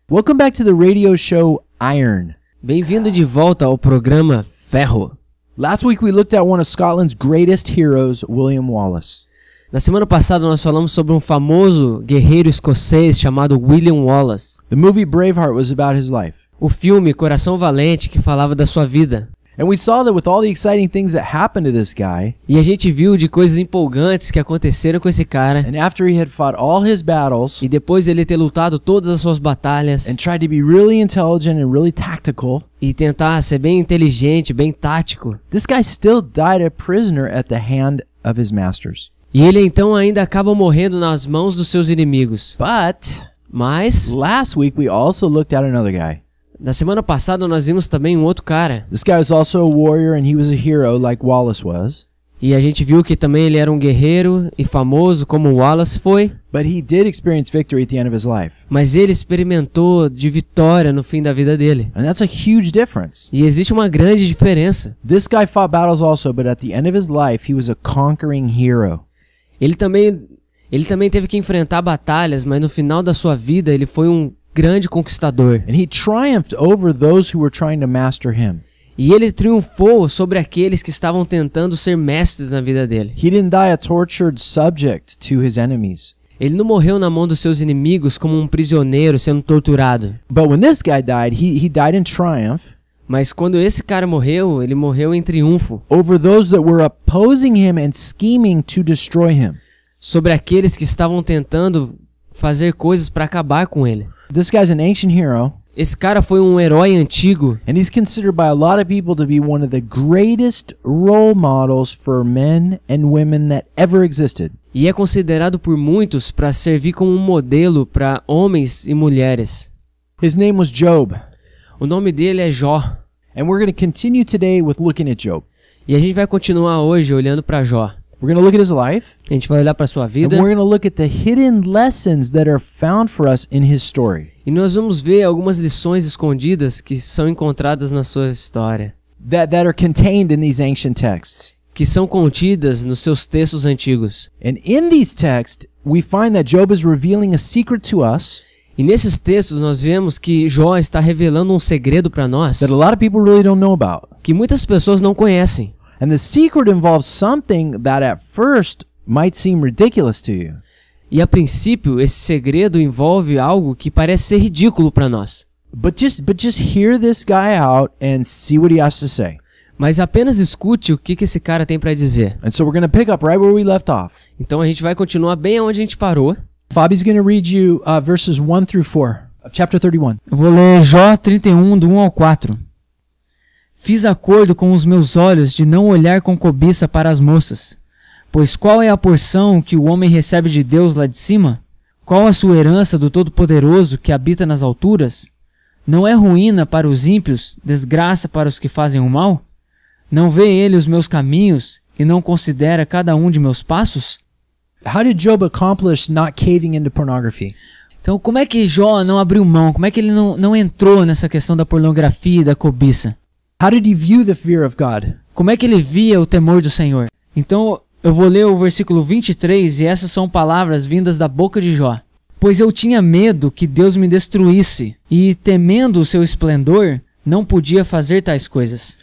Welcome back to the radio show Iron. Bem-vindo de volta ao programa Ferro. Last week we looked at one of Scotland's greatest heroes, William Wallace. Na semana passada nós falamos sobre um famoso guerreiro escocês chamado William Wallace. The movie Braveheart was about his life. O filme Coração Valente, que falava da sua vida. And we saw that with all the exciting things that happened to this guy, E a gente viu de coisas empolgantes que aconteceram com esse cara. and after he had fought all his battles E depois dele ter lutado todas as suas batalhas and tried to be really intelligent and really tactical, e tentar ser bem inteligente, bem tático. this guy still died a prisoner at the hand of his masters. E ele então ainda acaba morrendo nas mãos dos seus inimigos. But Mas, last week we also looked at another guy. na semana passada nós vimos também um outro cara. This guy was also a warrior and he was a hero like Wallace was. E a gente viu que também ele era um guerreiro e famoso como Wallace foi. But he did experience victory at the end of his life. Mas ele experimentou de vitória no fim da vida dele. And that's a huge difference. E existe uma grande diferença. This guy fought battles also, but at the end of his life, he was a conquering hero. Ele também teve que enfrentar batalhas, mas no final da sua vida ele foi um grande conquistador. And he triumphed over those who were trying to master him. E ele triunfou sobre aqueles que estavam tentando ser mestres na vida dele. He didn't die a tortured subject to his enemies. Ele não morreu na mão dos seus inimigos como um prisioneiro sendo torturado. But when this guy died, he died in triumph Mas quando esse cara morreu, ele morreu em triunfo over those that were opposing him and scheming to destroy him. sobre aqueles que estavam tentando fazer coisas para acabar com ele. This guy's an ancient hero, Esse cara foi um herói antigo and he's considered by a lot of people to be one of the greatest role models for men and women that ever existed. e é considerado por muitos para servir como um modelo para homens e mulheres. His name was Job, O nome dele é Jó. and we're going to continue today with looking at Job. E a gente vai continuar hoje olhando para Jó. We're going to look at his life, A gente vai olhar para sua and vida we're going to look at the hidden lessons that are found for us in his story, e nós vamos ver algumas lições escondidas que são encontradas na sua história, that are contained in these ancient texts. que são contidas nos seus textos antigos. And in these texts, we find that Job is revealing a secret to us E nesses textos nós vemos que Jó está revelando um segredo para nós that a lot of people really don't know about. que muitas pessoas não conhecem. And the secret involves something that at first might seem ridiculous to you. E a princípio, esse segredo envolve algo que parece ser ridículo para nós. But just hear this guy out and see what he has to say. Mas apenas escute o que esse cara tem para dizer. And so we're going to pick up right where we left off. Então a gente vai continuar bem onde a gente parou. Fabi's going to read you verses 1 through 4 of chapter 31. Eu vou ler Jó 31, do 1 ao 4. Fiz acordo com os meus olhos de não olhar com cobiça para as moças. Pois qual é a porção que o homem recebe de Deus lá de cima? Qual a sua herança do Todo-Poderoso que habita nas alturas? Não é ruína para os ímpios, desgraça para os que fazem o mal? Não vê ele os meus caminhos e não considera cada um de meus passos? How did Job accomplish not caving into pornography? Então, como é que Jó não abriu mão? Como é que ele não entrou nessa questão da pornografia e da cobiça? How did he view the fear of God? Como é que ele via o temor do Senhor? Então, eu vou ler o versículo 23 e essas são palavras vindas da boca de Jó. Pois eu tinha medo que Deus me destruísse e, temendo o seu esplendor, não podia fazer tais coisas.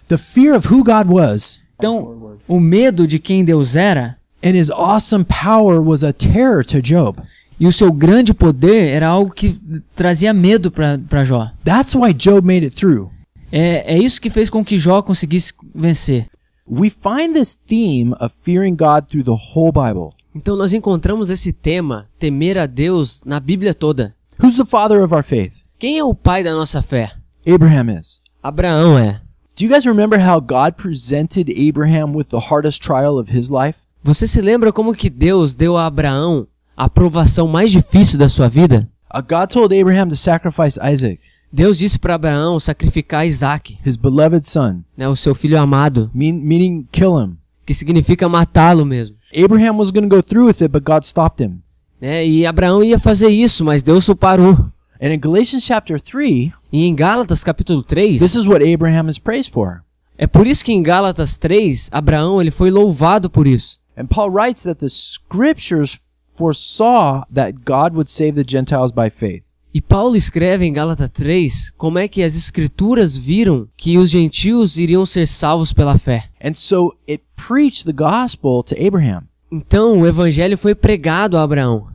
The fear of who God was Então, o medo de quem Deus era and his awesome power was a terror to Job. e o seu grande poder era algo que trazia medo para Jó. That's why Job made it through. É isso que fez com que Jó conseguisse vencer. We find this theme of fearing God through the whole Bible. Então nós encontramos esse tema, temer a Deus, na Bíblia toda. Who's the father of our faith? Quem é o pai da nossa fé? Abraham is. Abraão é. Do you guys remember how God presented Abraham with the hardest trial of his life? Você se lembra como que Deus deu a Abraão a provação mais difícil da sua vida? God told Abraham to sacrifice Isaac, Deus disse para Abraão sacrificar Isaac, his beloved son, né, o seu filho amado, meaning kill him. que significa matá-lo mesmo. Abraham was going to go through with it, but God stopped him. Né? E Abraão ia fazer isso, mas Deus o parou. And in Galatians chapter 3, E em Gálatas capítulo 3, this is what Abraham is praised for. é por isso que em Gálatas 3, Abraão ele foi louvado por isso. And Paul writes that the scriptures foresaw that God would save the Gentiles by faith. E Paulo escreve em Gálatas 3 como é que as escrituras viram que os gentios iriam ser salvos pela fé. And so it preached the gospel to Abraham. Então o evangelho foi pregado a Abraão.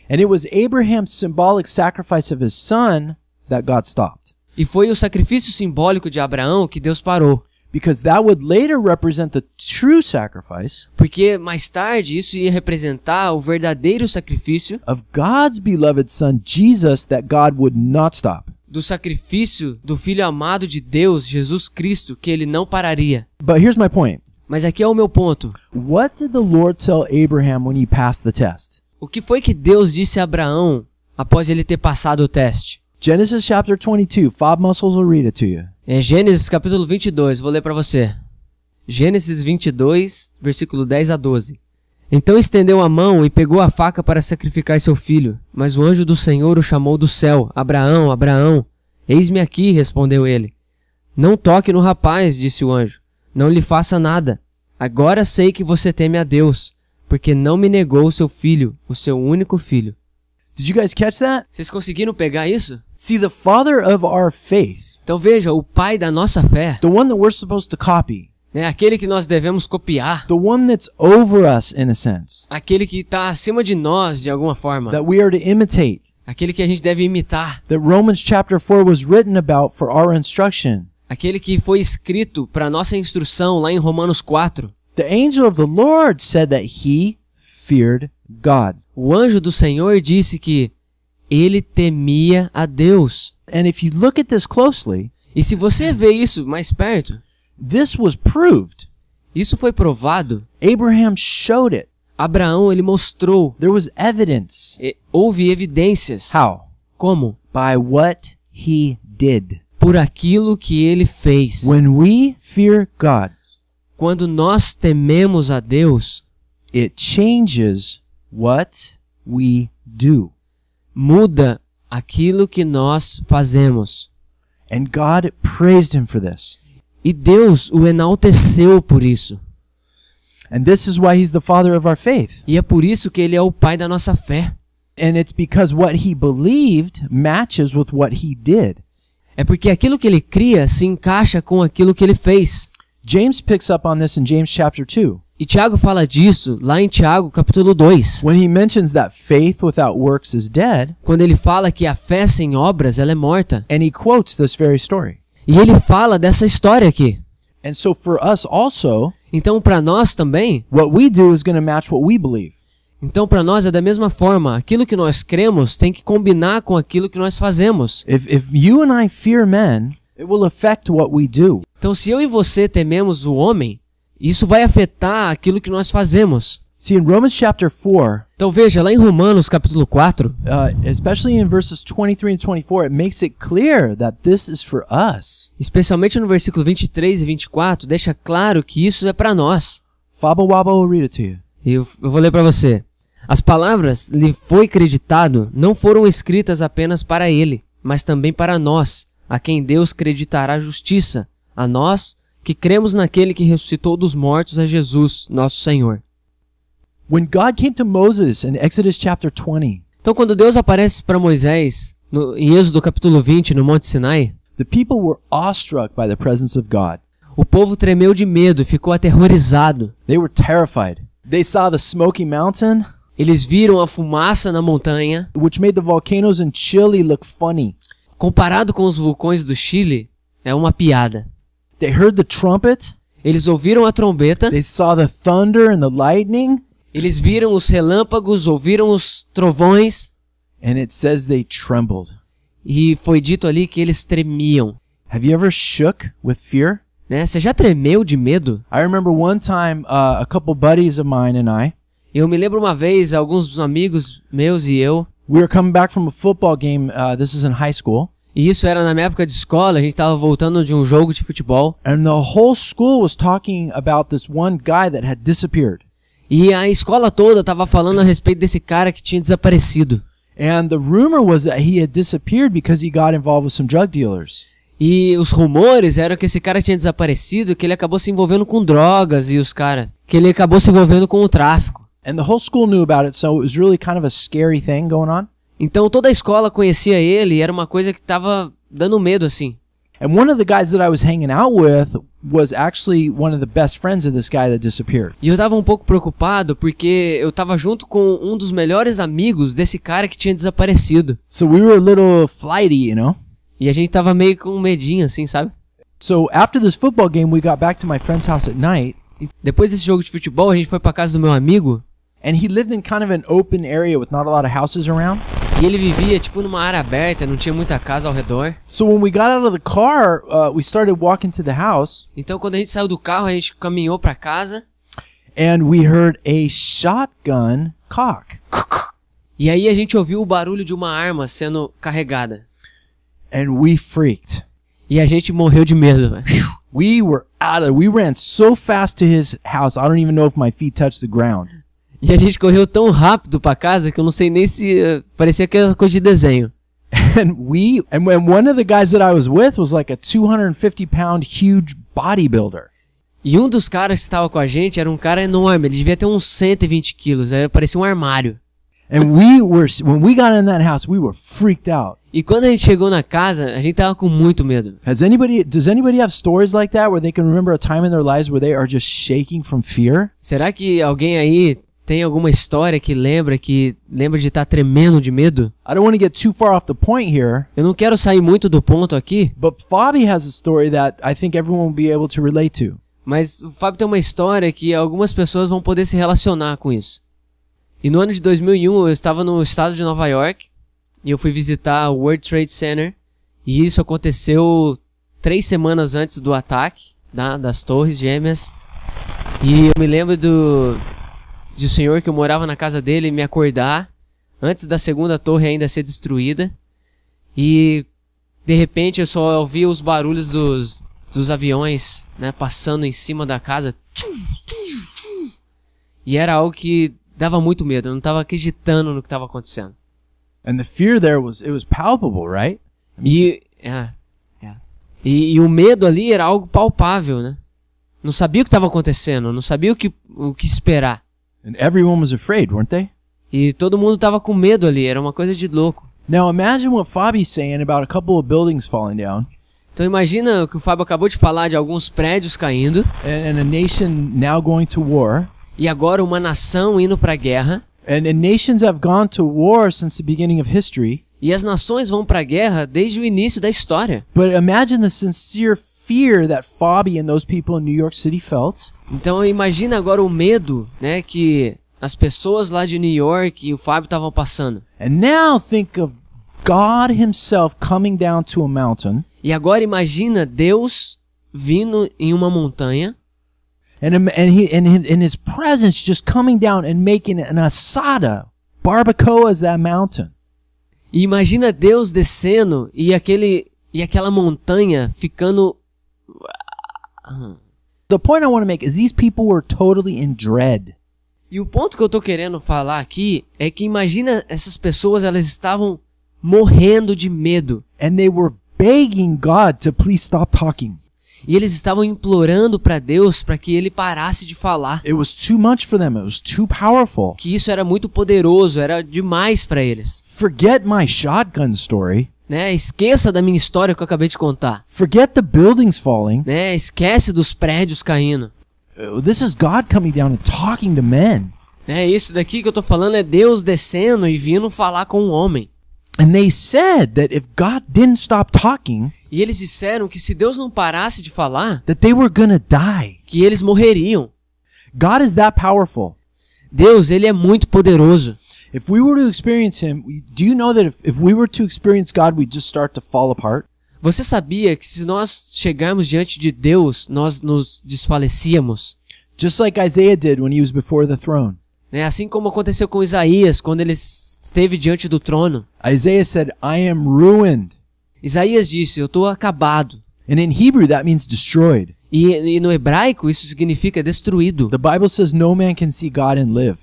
And it was Abraham's symbolic sacrifice of his son that God stopped. E foi o sacrifício simbólico de Abraão que Deus parou. Because that would later represent the true sacrifice Porque mais tarde isso ia representar o verdadeiro sacrifício of God's beloved son, Jesus, that God would not stop. do sacrifício do Filho amado de Deus, Jesus Cristo, que ele não pararia. But here's my point. Mas aqui é o meu ponto. What did the Lord tell Abraham when he passed the test? O que foi que Deus disse a Abraão após ele ter passado o teste? Genesis chapter 22. Fob Muscles will read it to you. É Gênesis capítulo 22, vou ler para você. Gênesis 22, versículo 10 a 12. Então estendeu a mão e pegou a faca para sacrificar seu filho. Mas o anjo do Senhor o chamou do céu. Abraão, Abraão. Eis-me aqui, respondeu ele. Não toque no rapaz, disse o anjo. Não lhe faça nada. Agora sei que você teme a Deus, porque não me negou o seu filho, o seu único filho. Did you guys catch that? Vocês conseguiram pegar isso? See, the father of our faith, Então veja, o pai da nossa fé, the one that we're supposed to copy, né, aquele que nós devemos copiar, the one that's over us in a sense, aquele que está acima de nós de alguma forma, that we are to imitate, aquele que a gente deve imitar, that Romans chapter 4 was written about for our instruction. aquele que foi escrito para nossa instrução lá em Romanos 4. The angel of the Lord said that he feared God. O anjo do Senhor disse que ele temia a Deus. And if you look at this closely, E se você vê isso mais perto, this was proved. isso foi provado. Abraham showed it. Abraão, ele mostrou. There was evidence. Houve evidências. How? Como? By what he did. Por aquilo que ele fez. When we fear God, Quando nós tememos a Deus, it changes what we do. muda aquilo que nós fazemos. And God praised him for this. E Deus o enalteceu por isso. And this is why he's the father of our faith. E é por isso que ele é o pai da nossa fé. And it's because what he believed matches with what he did. É porque aquilo que ele cria se encaixa com aquilo que ele fez. James picks up on this in James chapter 2. E Tiago fala disso lá em Tiago capítulo 2. When he mentions that faith without works is dead, Quando ele fala que a fé sem obras ela é morta. and he quotes this very story. E ele fala dessa história aqui. And so for us also, Então para nós também, what we do is going to match what we believe. então para nós é da mesma forma. Aquilo que nós cremos tem que combinar com aquilo que nós fazemos. If you and I fear men, it will affect what we do. Então se eu e você tememos o homem, isso vai afetar aquilo que nós fazemos. See, in Romans chapter 4, Então veja, lá em Romanos capítulo 4, especially in verses 23 and 24, it makes it clear that this is for us. especialmente no versículo 23 e 24, deixa claro que isso é para nós. Faba Waba will read it to you. E eu vou ler para você. As palavras lhe foi creditado não foram escritas apenas para ele, mas também para nós, a quem Deus creditará justiça, a nós que cremos naquele que ressuscitou dos mortos, a Jesus, nosso Senhor. When God came to Moses in Exodus chapter 20, Então quando Deus aparece para Moisés, em Êxodo capítulo 20, no Monte Sinai, the people were awestruck by the presence of God. o povo tremeu de medo e ficou aterrorizado. They were terrified. They saw the Smoky Mountain, Eles viram a fumaça na montanha. which made the volcanoes in Chile look funny. Comparado com os vulcões do Chile, é uma piada. They heard the trumpet. Eles ouviram a trombeta, They saw the thunder and the lightning. eles viram os relâmpagos, ouviram os trovões, And it says they trembled. e foi dito ali que eles tremiam. Have you ever shook with fear? Né? Você já tremeu de medo? I remember one time a couple buddies of mine and I, Eu me lembro uma vez, alguns amigos meus e eu, we were coming back from a football game. This is in high school. e isso era na minha época de escola, a gente estava voltando de um jogo de futebol, And the whole school was talking about this one guy that had disappeared. e a escola toda estava falando a respeito desse cara que tinha desaparecido. And the rumor was that he had disappeared because he got involved with some drug dealers. E os rumores eram que esse cara tinha desaparecido, que ele acabou se envolvendo com drogas e os caras, que ele acabou se envolvendo com o tráfico. And the whole school knew about it, so it was really kind of a scary thing going on. Então toda a escola conhecia ele e era uma coisa que tava dando medo assim. And one of the guys that I was hanging out with was actually one of the best friends of this guy that disappeared. E eu tava um pouco preocupado porque eu tava junto com um dos melhores amigos desse cara que tinha desaparecido. So we were a little flighty, you know? E a gente tava meio com medinho assim, sabe? So after this football game, we got back to my friend's house at night, E depois desse jogo de futebol, a gente foi pra casa do meu amigo and he lived in kind of an open area with not a lot of houses around. e ele vivia tipo numa área aberta, não tinha muita casa ao redor. So when we got out of the car, we started walking to the house, Então quando a gente saiu do carro, a gente caminhou pra casa and we heard a shotgun cock. e aí a gente ouviu o barulho de uma arma sendo carregada. And we freaked. E a gente morreu de medo, velho. We were we ran so fast to his house, I don't even know if my feet touched the ground. E a gente correu tão rápido pra casa que eu não sei nem se parecia aquela coisa de desenho. And one of the guys that I was with was like a 250-pound huge bodybuilder. E um dos caras que estava com a gente era um cara enorme, ele devia ter uns 120 quilos, parecia um armário. And when we got in that house, we were freaked out. E quando a gente chegou na casa, a gente tava com muito medo. Does anybody have stories like that where they can remember a time in their lives where they are just shaking from fear? Será que alguém aí tem alguma história que lembra de estar tremendo de medo? I don't want to get too far off the point here, Eu não quero sair muito do ponto aqui, but Fabi has a story that I think everyone will be able to relate to. mas o Fábio tem uma história que algumas pessoas vão poder se relacionar com isso. E no ano de 2001 eu estava no estado de Nova York e eu fui visitar o World Trade Center e isso aconteceu 3 semanas antes do ataque das Torres Gêmeas. E eu me lembro do senhor que eu morava na casa dele me acordar antes da segunda torre ainda ser destruída e de repente eu só ouvia os barulhos dos aviões, né, passando em cima da casa e era algo que dava muito medo, eu não estava acreditando no que estava acontecendo. And the fear there was palpable, right? E o medo ali era algo palpável, né? Não sabia o que estava acontecendo, não sabia o que esperar. And everyone was afraid, weren't they? E todo mundo estava com medo ali, era uma coisa de louco. Now imagine what Fabi's saying about a couple of buildings falling down Então imagina o que o Fábio acabou de falar de alguns prédios caindo and a nation now going to war. e agora uma nação indo para a guerra. And nations have gone to war since the beginning of history. E as nações vão para a guerra desde o início da história. But imagine the sincere fear that Fabi and those people in New York City felt. Então imagina agora o medo, né, que as pessoas lá de New York e o Fábio estavam passando. And now think of God himself coming down to a mountain. E agora imagina Deus vindo em uma montanha. And his presence just coming down and making an asada, barbacoa as that mountain. E imagina Deus descendo e aquela montanha ficando. The point I want to make is these people were totally in dread. E o ponto que eu tô querendo falar aqui é que imagina essas pessoas, elas estavam morrendo de medo. And they were begging God to please stop talking. E eles estavam implorando para Deus para que ele parasse de falar. It was too much for them. It was too powerful. Que isso era muito poderoso, era demais para eles. Forget my shotgun story. Né? Esqueça da minha história que eu acabei de contar. Forget the buildings falling. Né? Esquece dos prédios caindo. This is God coming down and talking to men. Né? Isso daqui que eu tô falando é Deus descendo e vindo falar com um homem. And they said that if God didn't stop talking, E eles disseram que se Deus não parasse de falar, that they were gonna die. que eles morreriam. God is that powerful. Deus, ele é muito poderoso. If we were to experience him, do you know that if we were to experience God, we'd just start to fall apart? Você sabia que se nós chegarmos diante de Deus, nós nos desfalecíamos? Just like Isaiah did when he was before the throne. Né? Assim como aconteceu com Isaías, quando ele esteve diante do trono. Isaiah said, I am ruined. Isaías disse, eu estou acabado. And in Hebrew, that means destroyed. E no hebraico isso significa destruído. The Bible says no man can see God and live.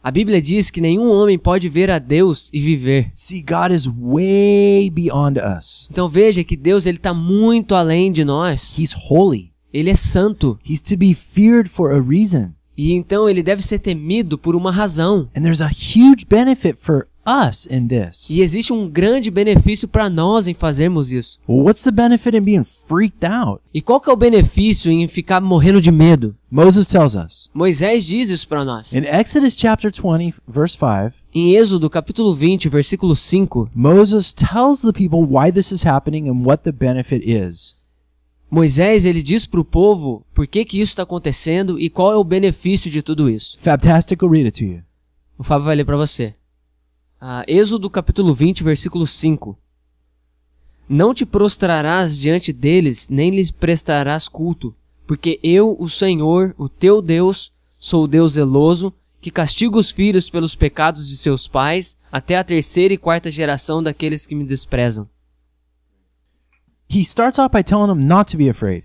A Bíblia diz que nenhum homem pode ver a Deus e viver. See, God is way beyond us. Então veja que Deus ele está muito além de nós. He's holy. Ele é santo. He's to be feared for a reason. E então ele deve ser temido por uma razão. And there's a huge benefit for us in this. E existe um grande benefício para nós em fazermos isso. Well, what's the benefit in being freaked out? E qual que é o benefício em ficar morrendo de medo? Moses tells us. Moisés diz isso para nós. In Exodus chapter 20, verse 5, Em Êxodo capítulo 20, versículo 5, Moses tells the people why this is happening and what the benefit is. Moisés ele diz para o povo por que isso está acontecendo e qual é o benefício de tudo isso. Fantastic, I'll read it to you. O Fábio vai ler para você. Êxodo capítulo 20, versículo 5. Não te prostrarás diante deles, nem lhes prestarás culto, porque eu, o Senhor, o teu Deus, sou o Deus zeloso, que castiga os filhos pelos pecados de seus pais, até a 3ª e 4ª geração daqueles que me desprezam. He starts off by telling them not to be afraid.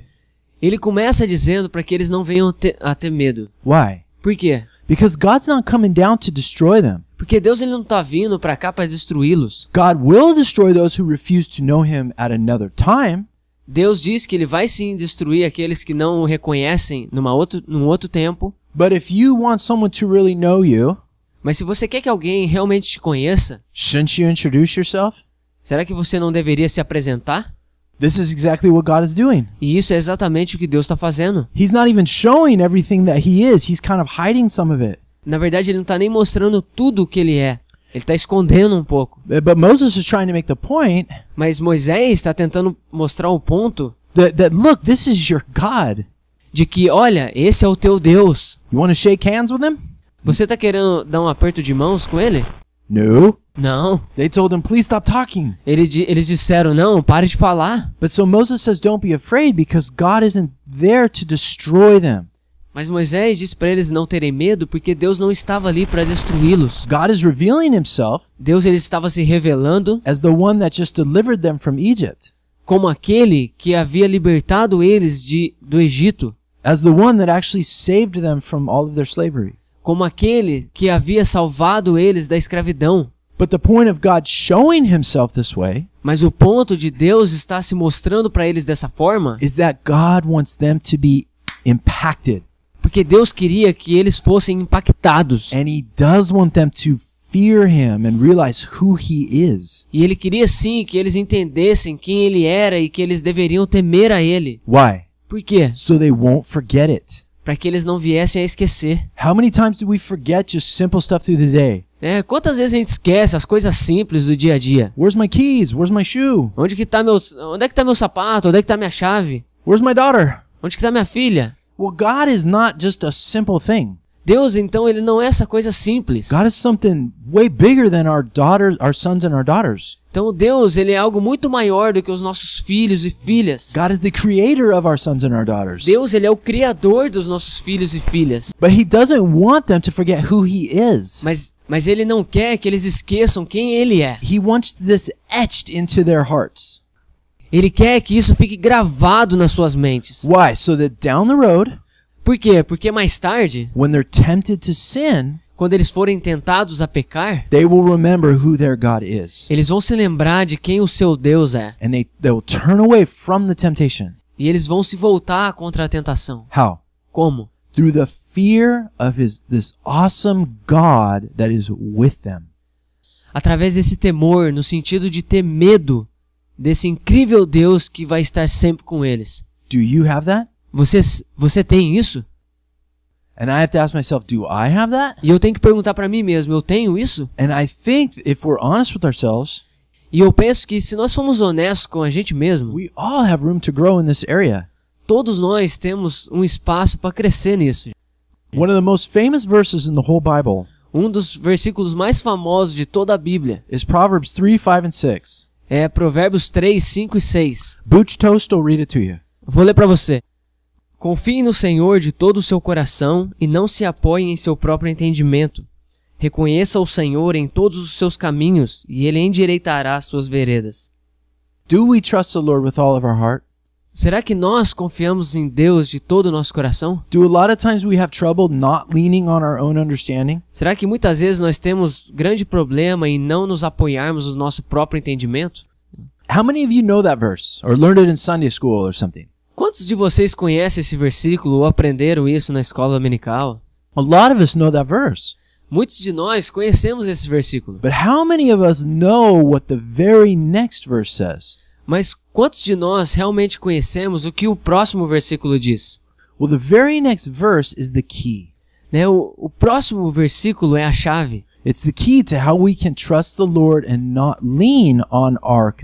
Ele começa dizendo para que eles não venham a ter medo. Why? Por quê? Because God's not coming down to destroy them. Porque Deus ele não está vindo para cá para destruí-los. God will destroy those who refuse to know him at another time. Deus diz que ele vai sim destruir aqueles que não o reconhecem num outro tempo. But if you want someone to really know you, Mas se você quer que alguém realmente te conheça, shouldn't you introduce yourself? será que você não deveria se apresentar? This is exactly what God is doing. E isso é exatamente o que Deus está fazendo. He's not even showing everything that he is. He's kind of hiding some of it. Na verdade, ele não está nem mostrando tudo o que ele é. Ele está escondendo um pouco. But Moses is trying to make the point Mas Moisés está tentando mostrar o ponto that look, this is your God. de que, olha, esse é o teu Deus. You want to shake hands with him? Você está querendo dar um aperto de mãos com ele? No. Não. They told him, please stop talking. Eles disseram, não, pare de falar. But so Moses says, don't be afraid because God isn't there to destroy them. Mas Moisés disse para eles não terem medo porque Deus não estava ali para destruí-los. God is revealing himself Deus ele estava se revelando as the one that just delivered them from Egypt, como aquele que havia libertado eles do Egito, as the one that actually saved them from all of their slavery. como aquele que havia salvado eles da escravidão. But the point of God showing himself this way Mas o ponto de Deus estar se mostrando para eles dessa forma, is that God wants them to be impacted. porque Deus queria que eles fossem impactados. And he does want them to fear him and realize who he is. E ele queria sim que eles entendessem quem ele era e que eles deveriam temer a ele. Why? Por quê? So they won't forget it. Para que eles não viessem a esquecer. How many times do we forget just simple stuff through the day? Quantas vezes a gente esquece as coisas simples do dia a dia? Where's my keys? Where's my shoe? Onde é que tá meu sapato? Onde é que tá minha chave? Where's my daughter? Onde que tá minha filha? Well, God is not just a simple thing. Deus, então, ele não é essa coisa simples. God is something way bigger than our sons and our daughters. Então, Deus, ele é algo muito maior do que os nossos filhos e filhas. God is the creator of our sons and our daughters. Deus, ele é o criador dos nossos filhos e filhas. But he doesn't want them to forget who he is. Mas ele não quer que eles esqueçam quem ele é. He wants this etched into their hearts. Ele quer que isso fique gravado nas suas mentes. Why? So that down the road, Por quê? Porque mais tarde, when they're tempted to sin, quando eles forem tentados a pecar, they will remember who their God is. eles vão se lembrar de quem o seu Deus é. And they will turn away from the temptation. E eles vão se voltar contra a tentação. How? Como? Through the fear of this awesome God that is with them. Através desse temor, no sentido de ter medo desse incrível Deus que vai estar sempre com eles. Do you have that? Você tem isso? And I have to ask myself, do I have that? E eu tenho que perguntar para mim mesmo, eu tenho isso? And I think if we're honest with ourselves, E eu penso que se nós somos honestos com a gente mesmo, we all have room to grow in this area. todos nós temos um espaço para crescer nisso. One of the most famous verses in the whole Bible Um dos versículos mais famosos de toda a Bíblia is Proverbs 3, 5, and 6. é Provérbios 3, 5 e 6. Butch Toast will read it to you. Vou ler para você. Confie no Senhor de todo o seu coração e não se apoie em seu próprio entendimento. Reconheça o Senhor em todos os seus caminhos e Ele endireitará as suas veredas. Do we trust the Lord with all of our heart? Será que nós confiamos em Deus de todo o nosso coração? Do a lot of times we have trouble not leaning on our own understanding? Será que muitas vezes nós temos grande problema em não nos apoiarmos no nosso próprio entendimento? How many of you know that verse or learned it in Sunday school or something? Quantos de vocês conhecem esse versículo ou aprenderam isso na escola dominical? A lot of us know that verse. Muitos de nós conhecemos esse versículo. But how many of us know what the very next verse says? Mas quantos de nós realmente conhecemos o que o próximo versículo diz? Well, the very next verse is the key. Né? O próximo versículo é a chave. It's the key to how we can trust the Lord and not lean on our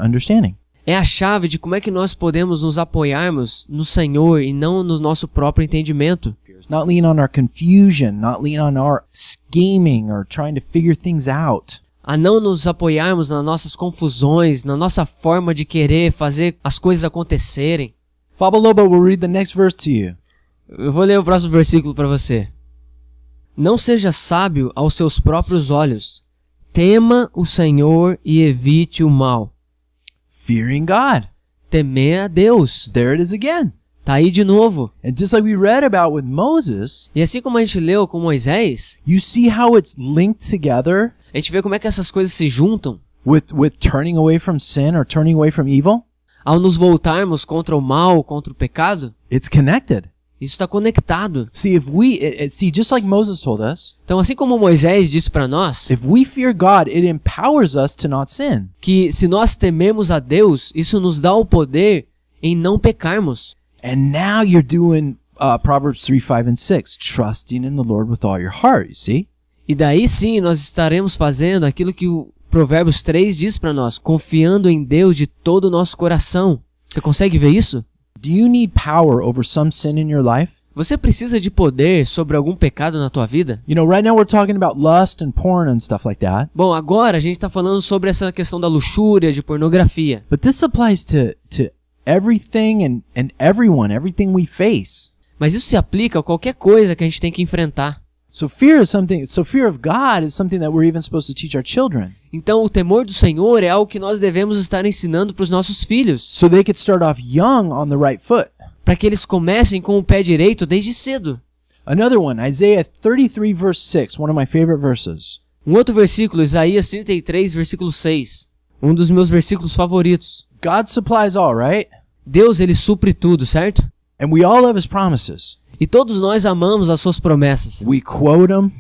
understanding. É a chave de como é que nós podemos nos apoiarmos no Senhor e não no nosso próprio entendimento. Not lean on our confusion, not lean on our scheming or trying to figure things out. A não nos apoiarmos nas nossas confusões, na nossa forma de querer fazer as coisas acontecerem. Fabo Lobo will read the next verse to you. Eu vou ler o próximo versículo para você. Não seja sábio aos seus próprios olhos. Tema o Senhor e evite o mal. Fearing God. Temer a Deus. There it is again. Tá aí de novo. And just like we read about with Moses, E assim como a gente leu com Moisés, you see how it's linked together a gente vê como é que essas coisas se juntam. with turning away from sin or turning away from evil. Ao nos voltarmos contra o mal, contra o pecado, It's connected. isso está conectado. See, just like Moses told us, Então, assim como Moisés disse para nós, if we fear God, it empowers us to not sin. que se nós tememos a Deus, isso nos dá o poder em não pecarmos. And now you're doing Proverbs 3, 5, and 6, trusting in the Lord with all your heart, you see? E daí sim nós estaremos fazendo aquilo que o Provérbios 3 diz para nós, confiando em Deus de todo o nosso coração. Você consegue ver isso? Do you need power over some sin in your life? Você precisa de poder sobre algum pecado na tua vida? You know, right now we're talking about lust and porn and stuff like that. Bom, agora a gente está falando sobre essa questão da luxúria, de pornografia. But this applies to everything and everyone, everything we face. Mas isso se aplica a qualquer coisa que a gente tem que enfrentar. So fear of God is something that we're even supposed to teach our children. Então, o temor do Senhor é algo que nós devemos estar ensinando para os nossos filhos, So they could start off young on the right foot. para que eles comecem com o pé direito desde cedo. Another one, Isaiah 33 verse 6, one of my favorite verses. Um outro versículo, Isaías 33, versículo 6. Um dos meus versículos favoritos. God supplies all, right? Deus, ele supre tudo, certo? And we all love his promises. E todos nós amamos as suas promessas. We quote them.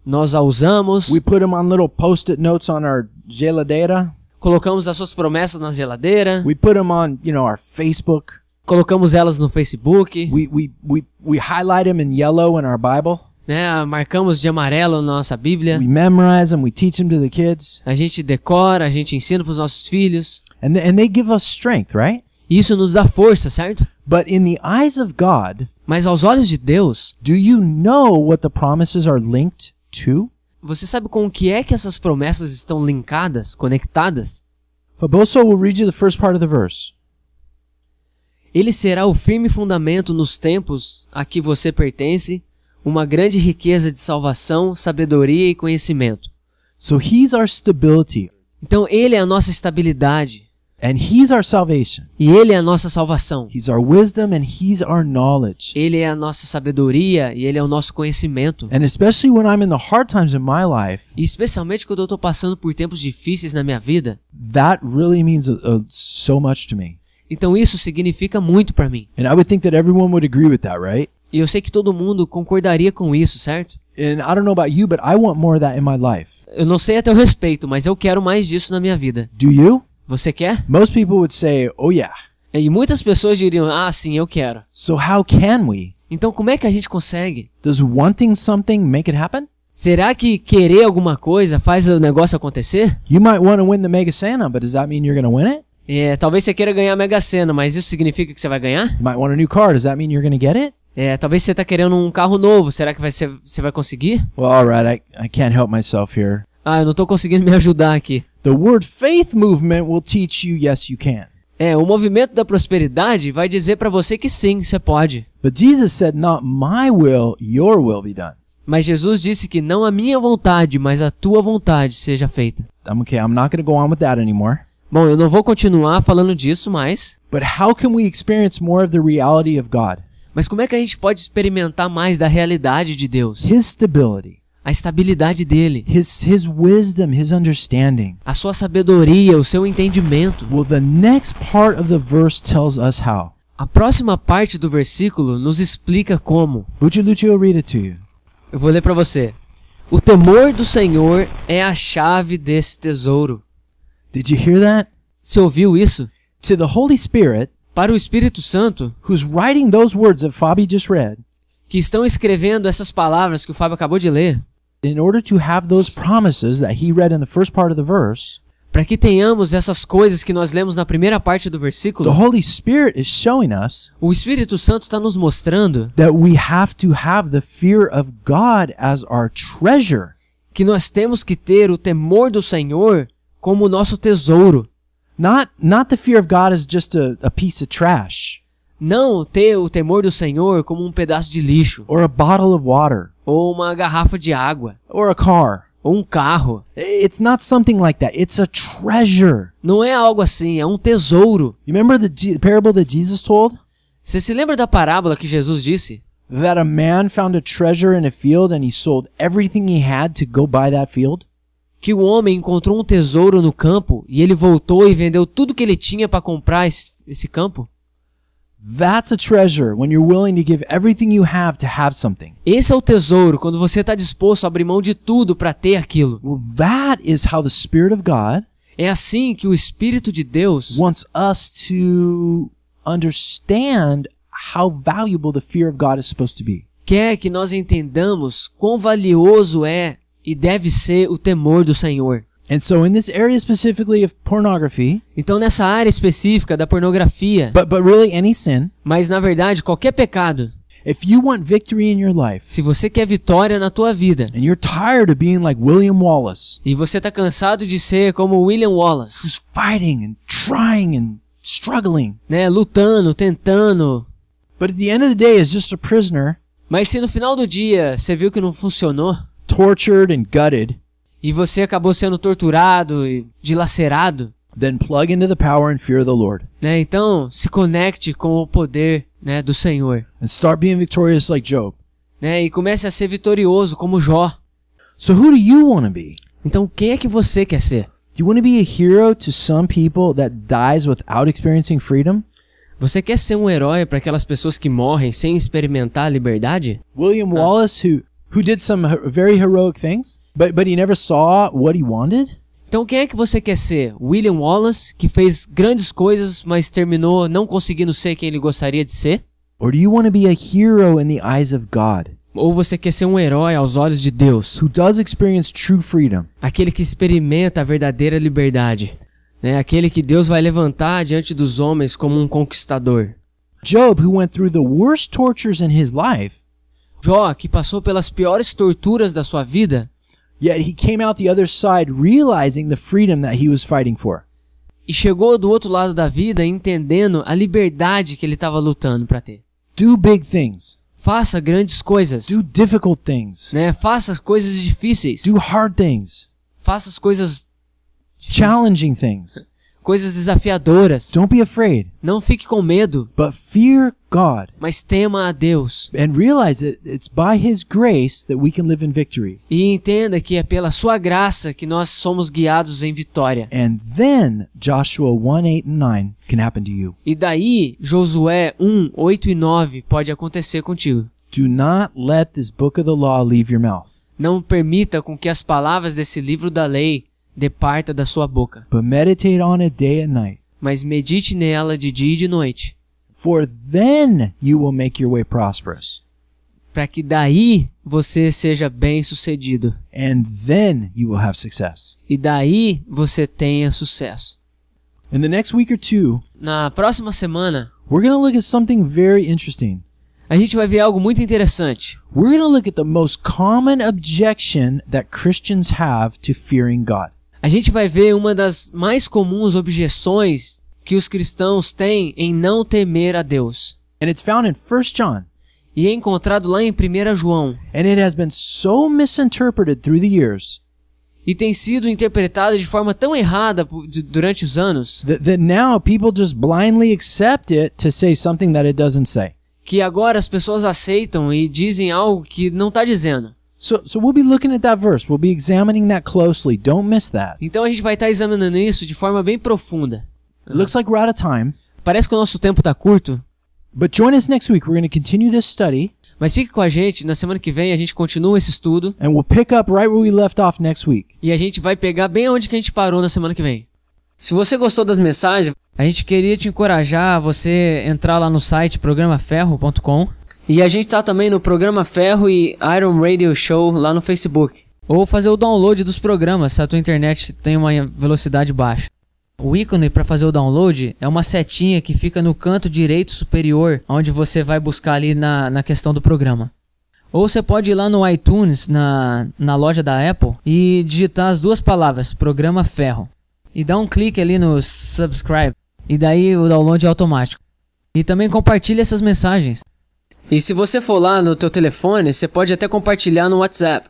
Nós a usamos, We put them on little post-it notes on our geladeira. colocamos as suas promessas na geladeira, We put them on, our Facebook. colocamos elas no Facebook, We highlight them in yellow in our Bible. né? Marcamos de amarelo na nossa Bíblia. We memorize them. We teach them to the kids. A gente decora, a gente ensina para os nossos filhos. And they give us strength, right? E isso nos dá força, certo? But in the eyes of God, Mas aos olhos de Deus, do you know what the promises are linked to? você sabe com o que é que essas promessas estão linkadas, conectadas? Faboso will read you the first part of the verse. Ele será o firme fundamento nos tempos a que você pertence, uma grande riqueza de salvação, sabedoria e conhecimento. So he's our stability, Então ele é a nossa estabilidade, and he's our salvation. e ele é a nossa salvação. He's our wisdom, and he's our knowledge. Ele é a nossa sabedoria e ele é o nosso conhecimento. And especially when I'm in the hard times in my life, E especialmente quando eu estou passando por tempos difíceis na minha vida, that really means so much to me. então isso significa muito para mim. And I would think that everyone would agree with that, right? E eu sei que todo mundo concordaria com isso, certo? And I don't know about you, but I want more of that in my life. Eu não sei a teu respeito, mas eu quero mais disso na minha vida. Do you? Você quer? Most people would say, oh yeah. E muitas pessoas diriam, ah, sim, eu quero. So how can we? Então como é que a gente consegue? Does wanting something make it happen? Será que querer alguma coisa faz o negócio acontecer? You might want to win the Mega Sena, but does that mean you're going to win it? Talvez você queira ganhar a Mega Sena, mas isso significa que você vai ganhar? You might want a new car, does that mean you're going to get it? Talvez você tá querendo um carro novo, será que você vai conseguir? Well, all right, I can't help myself here. Ah, eu não tô conseguindo me ajudar aqui. The word faith movement will teach you, yes, you can. O movimento da prosperidade vai dizer pra você que sim, você pode. But Jesus said, not my will, your will be done. Mas Jesus disse que não a minha vontade, mas a tua vontade seja feita. I'm not going to go on with that anymore. Bom, eu não vou continuar falando disso mais. But how can we experience more of the reality of God? Mas como é que a gente pode experimentar mais da realidade de Deus? His stability, A estabilidade dele, his wisdom, his understanding. a sua sabedoria, o seu entendimento. Well, the next part of the verse tells us how. A próxima parte do versículo nos explica como. Lucio will read it to you. Eu vou ler para você. O temor do Senhor é a chave desse tesouro. Did you hear that? Você ouviu isso? To the Holy Spirit, Para o Espírito Santo, who's writing those words that Fabi just read, que estão escrevendo essas palavras que o Fábio acabou de ler, in order to have those promises that he read in the first part of the verse, para que tenhamos essas coisas que nós lemos na primeira parte do the versículo, Holy Spirit is showing us o Espírito Santo está nos mostrando that we have to have the fear of God as our treasure. que nós temos que ter o temor do Senhor como o nosso tesouro. Not the fear of God as just a piece of trash Não ter o temor do Senhor como um pedaço de lixo, or a bottle of water ou uma garrafa de água, or a car. ou um carro. It's not something like that. It's a treasure. Não é algo assim, é um tesouro. You remember the parable that Jesus told? Você se lembra da parábola que Jesus disse? That a man found a treasure in a field and he sold everything he had to go buy that field? Que o homem encontrou um tesouro no campo e ele voltou e vendeu tudo que ele tinha para comprar esse campo? That's a treasure when you're willing to give everything you have to have something. Esse é o tesouro, quando você está disposto a abrir mão de tudo para ter aquilo. Well, that is how the Spirit of God É assim que o Espírito de Deus wants us to understand how valuable the fear of God is supposed to be. quer que nós entendamos quão valioso é e deve ser o temor do Senhor. And so in this area specifically of pornography, Então, nessa área específica da pornografia, but really any sin, mas na verdade qualquer pecado, if you want victory in your life se você quer vitória na tua vida, and you're tired of being like William Wallace, e você está cansado de ser como William Wallace, who's fighting and trying and struggling, né, lutando, tentando, but at the end of the day is just a prisoner, mas se no final do dia você viu que não funcionou, tortured and gutted, e você acabou sendo torturado e dilacerado, then plug into the power and fear of the Lord né, então se conecte com o poder, né, do Senhor, and start being victorious like Job. né, e comece a ser vitorioso como Jó. So who do you want to be? Então, quem é que você quer ser? Do you want to be a hero to some people that dies without experiencing freedom? Você quer ser um herói para aquelas pessoas que morrem sem experimentar a liberdade? William Wallace, who did some very heroic things, but he never saw what he wanted? Então, quem é que você quer ser? William Wallace, que fez grandes coisas, mas terminou não conseguindo ser quem ele gostaria de ser? Or do you want to be a hero in the eyes of God, Ou você quer ser um herói aos olhos de Deus? who does experience true freedom? Aquele que experimenta a verdadeira liberdade, né? Aquele que Deus vai levantar diante dos homens como um conquistador. Job, who went through the worst tortures in his life, Jó, que passou pelas piores torturas da sua vida, yet he came out the other side realizing the freedom that he was fighting for. e chegou do outro lado da vida entendendo a liberdade que ele estava lutando para ter. Do big things. Faça grandes coisas, Do difficult things. né? Faça coisas difíceis. Do hard things. Faça as coisas Challenging things. desafiadoras. Don't be afraid, Não fique com medo, but fear God mas tema a Deus. and realize that it's by His grace that we can live in victory. E entenda que é pela sua graça que nós somos guiados em vitória. And then Joshua 1:8 and 9 can happen to you. E daí, Josué 1, 8 e 9 pode acontecer contigo. Do not let this book of the law leave your mouth, Não permita com que as palavras desse livro da lei departa da sua boca, but meditate on it day and night. mas medite nela de dia e de noite, For then you will make your way prosperous, para que daí você seja bem-sucedido. and then you will have success. E daí você tenha sucesso. In the next week or two, Na próxima semana, we're going to look at something very interesting. a gente vai ver algo muito interessante. We're going to look at the most common objection that Christians have to fearing God. A gente vai ver uma das mais comuns objeções que os cristãos têm em não temer a Deus. And it's found in 1 John. E é encontrado lá em 1 João. And it has been so misinterpreted through the years E tem sido interpretado de forma tão errada durante os anos, that now people just blindly accept it to say something that it doesn't say. que agora as pessoas aceitam e dizem algo que não está dizendo. So we'll be looking at that verse. We'll be examining that closely. Don't miss that. Então a gente vai estar examinando isso de forma bem profunda. It looks like we're out of time, Parece que o nosso tempo está curto, But join us next week. We're going to continue this study, Mas fique com a gente, na semana que vem a gente continua esse estudo and we'll pick up right where we left off next week. e a gente vai pegar bem onde que a gente parou na semana que vem. Se você gostou das mensagens, a gente queria te encorajar a você entrar lá no site programaferro.com e a gente tá também no Programa Ferro e Iron Radio Show lá no Facebook. Ou fazer o download dos programas se a tua internet tem uma velocidade baixa. O ícone para fazer o download é uma setinha que fica no canto direito superior, onde você vai buscar ali na questão do programa. Ou você pode ir lá no iTunes, na loja da Apple, e digitar as duas palavras, Programa Ferro. E dar um clique ali no subscribe, e daí o download é automático. E também compartilhe essas mensagens. E se você for lá no teu telefone, você pode até compartilhar no WhatsApp.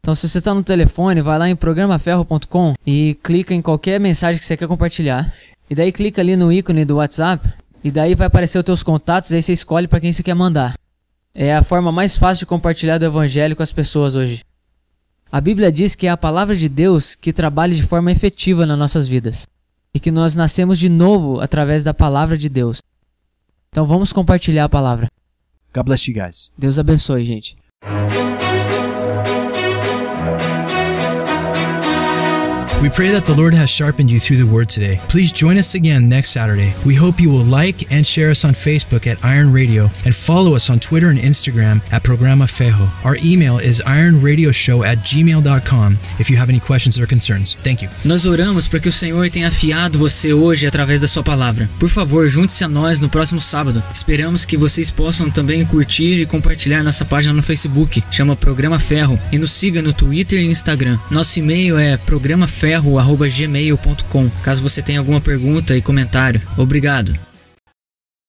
Então se você está no telefone, vai lá em programaferro.com e clica em qualquer mensagem que você quer compartilhar. E daí clica ali no ícone do WhatsApp e daí vai aparecer os teus contatos e aí você escolhe para quem você quer mandar. É a forma mais fácil de compartilhar do evangelho com as pessoas hoje. A Bíblia diz que é a palavra de Deus que trabalha de forma efetiva nas nossas vidas. E que nós nascemos de novo através da palavra de Deus. Então vamos compartilhar a palavra. God bless you guys. Deus abençoe, gente. We pray that the Lord has sharpened you through the Word today. Please join us again next Saturday. We hope you will like and share us on Facebook at Iron Radio and follow us on Twitter and Instagram at Programa Ferro. Our email is ironradioshow@gmail.com if you have any questions or concerns. Thank you. Nós oramos para que o Senhor tenha afiado você hoje através da sua palavra. Por favor, junte-se a nós no próximo sábado. Esperamos que vocês possam também curtir e compartilhar nossa página no Facebook, chama Programa Ferro, e nos siga no Twitter e Instagram. Nosso e-mail é programaferro@gmail.com. Caso você tenha alguma pergunta e comentário. Obrigado.